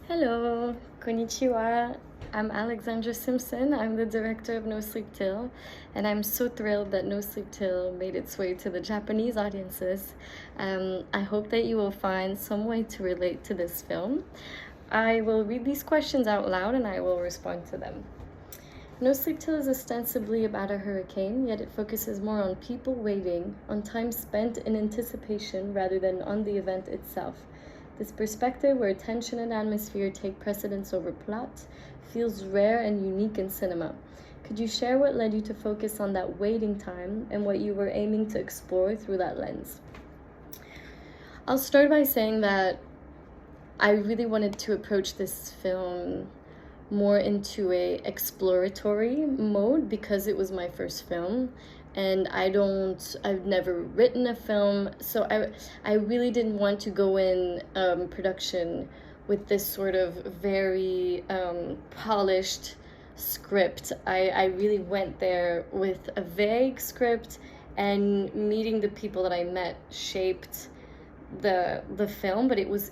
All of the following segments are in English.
Hello, konnichiwa. I'm Alexandra Simpson. I'm the director of No Sleep Till, and I'm so thrilled that No Sleep Till made its way to the Japanese audiences. I hope that you will find some way to relate to this film. I will read these questions out loud and I will respond to them. No Sleep Till is ostensibly about a hurricane, yet it focuses more on people waiting, on time spent in anticipation rather than on the event itself. This perspective, where tension and atmosphere take precedence over plot, feels rare and unique in cinema. Could you share what led you to focus on that waiting time and what you were aiming to explore through that lens? I'll start by saying that I really wanted to approach this film more into a exploratory mode because it was my first film, and I've never written a film, so I really didn't want to go in production with this sort of very polished script. I really went there with a vague script, and meeting the people that I met shaped the film, but it was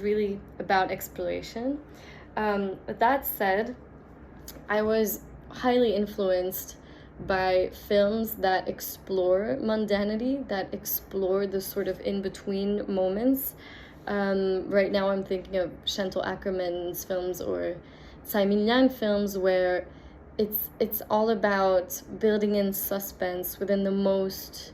really about exploration. With that said, I was highly influenced by films that explore mundanity, that explore the sort of in-between moments. Right now I'm thinking of Chantal Akerman's films or Tsai Ming-liang films, where it's all about building in suspense within the most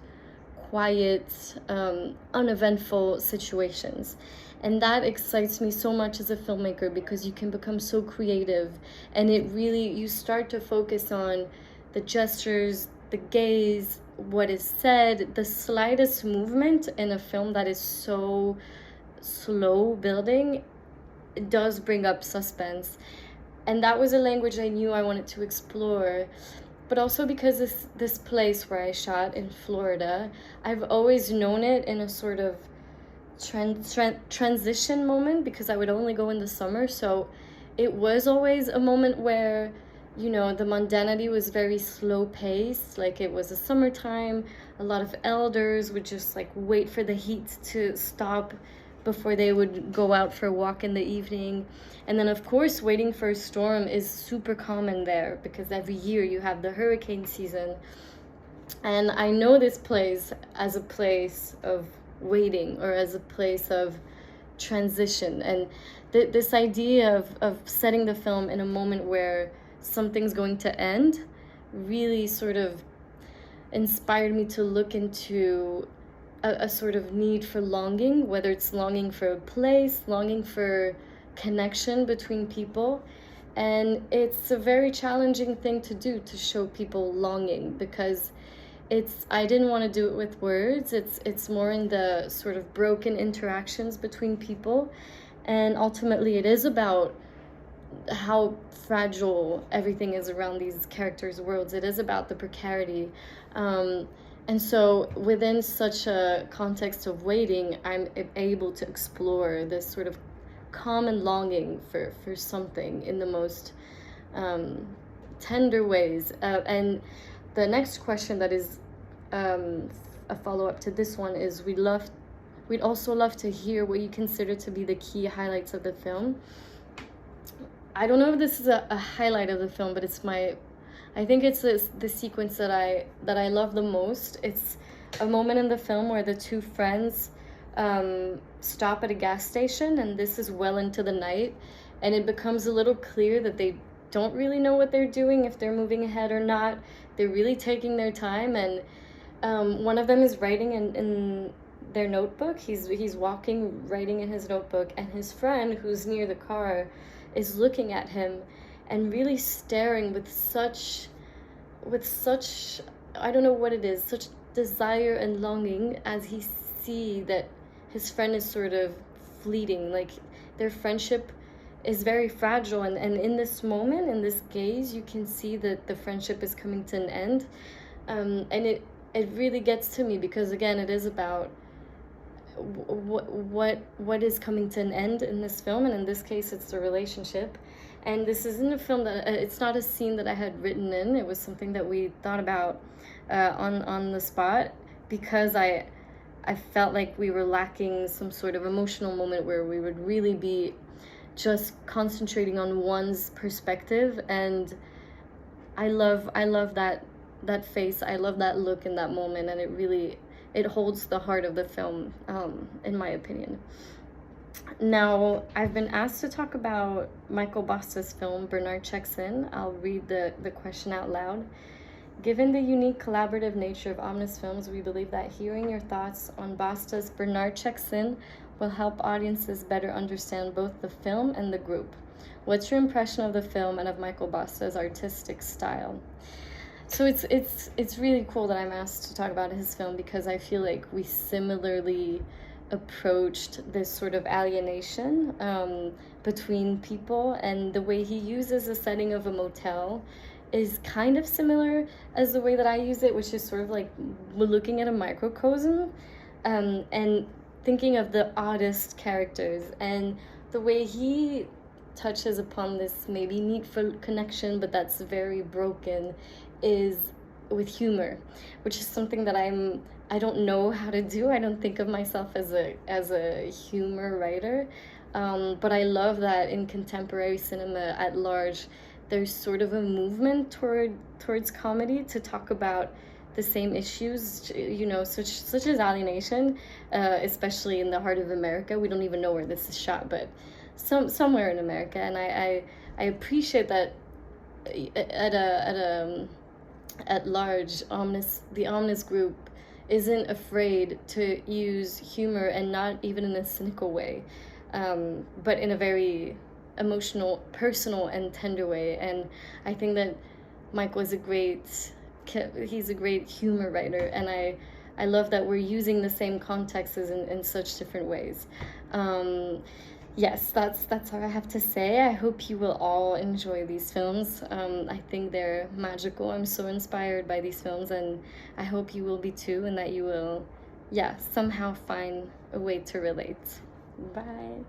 quiet, uneventful situations. And that excites me so much as a filmmaker because you can become so creative, and you start to focus on the gestures, the gaze, what is said, the slightest movement in a film that is so slow building does bring up suspense. And that was a language I knew I wanted to explore. But also because this place where I shot in Florida, I've always known it in a sort of transition moment, because I would only go in the summer. So it was always a moment where, the mundanity was very slow paced. Like, it was a summertime, a lot of elders would just wait for the heat to stop before they would go out for a walk in the evening. And then of course waiting for a storm is super common there, because every year you have the hurricane season. And I know this place as a place of waiting, or as a place of transition, and this idea of setting the film in a moment where something's going to end really sort of inspired me to look into a sort of need for longing, whether it's longing for a place, longing for connection between people. And it's a very challenging thing to do, to show people longing, because I didn't want to do it with words. It's more in the sort of broken interactions between people, and ultimately it is about how fragile everything is around these characters' worlds. It is about the precarity. And so within such a context of waiting, I'm able to explore this sort of common longing for something in the most tender ways. And the next question that is a follow-up to this one is, we'd also love to hear what you consider to be the key highlights of the film. I don't know if this is a highlight of the film, but I think it's the sequence that I love the most. It's a moment in the film where the two friends stop at a gas station, and this is well into the night, and it becomes a little clear that they don't really know what they're doing, if they're moving ahead or not. They're really taking their time, and one of them is writing in their notebook. He's walking, writing in his notebook, and his friend, who's near the car, is looking at him and really staring with such I don't know what it is, such desire and longing, as he see that his friend is sort of fleeting. Like, their friendship is very fragile, and in this moment, in this gaze, you can see that the friendship is coming to an end. And it really gets to me, because again, it is about what is coming to an end in this film, and in this case it's the relationship. And this isn't a film that it's not a scene that I had written in. It was something that we thought about on the spot, because I felt like we were lacking some sort of emotional moment where we would really be just concentrating on one's perspective, and I love that face. I love that look in that moment, and it holds the heart of the film, in my opinion. Now, I've been asked to talk about Michael Basta's film, Bernard Checks In. I'll read the question out loud. Given the unique collaborative nature of Omnis Films, we believe that hearing your thoughts on Basta's Bernard Checks In will help audiences better understand both the film and the group. What's your impression of the film and of Michael Basta's artistic style? So it's really cool that I'm asked to talk about his film, because I feel like we similarly approached this sort of alienation between people, and the way he uses the setting of a motel is kind of similar as the way that I use it, which is sort of like we're looking at a microcosm, and thinking of the oddest characters, and the way he touches upon this maybe need for connection, but that's very broken, is with humor, which is something that I don't know how to do. I don't think of myself as a humor writer, but I love that in contemporary cinema at large, there's sort of a movement towards comedy to talk about the same issues, you know, such as alienation, especially in the heart of America. We don't even know where this is shot, but somewhere in America, and I appreciate that at large, the Omnis group isn't afraid to use humor, and not even in a cynical way, but in a very emotional, personal, and tender way. And I think that Michael is he's a great humor writer, and I love that we're using the same contexts in such different ways. Yes, that's all I have to say. I hope you will all enjoy these films. I think they're magical. I'm so inspired by these films, and I hope you will be too, and that you will, somehow find a way to relate. Bye.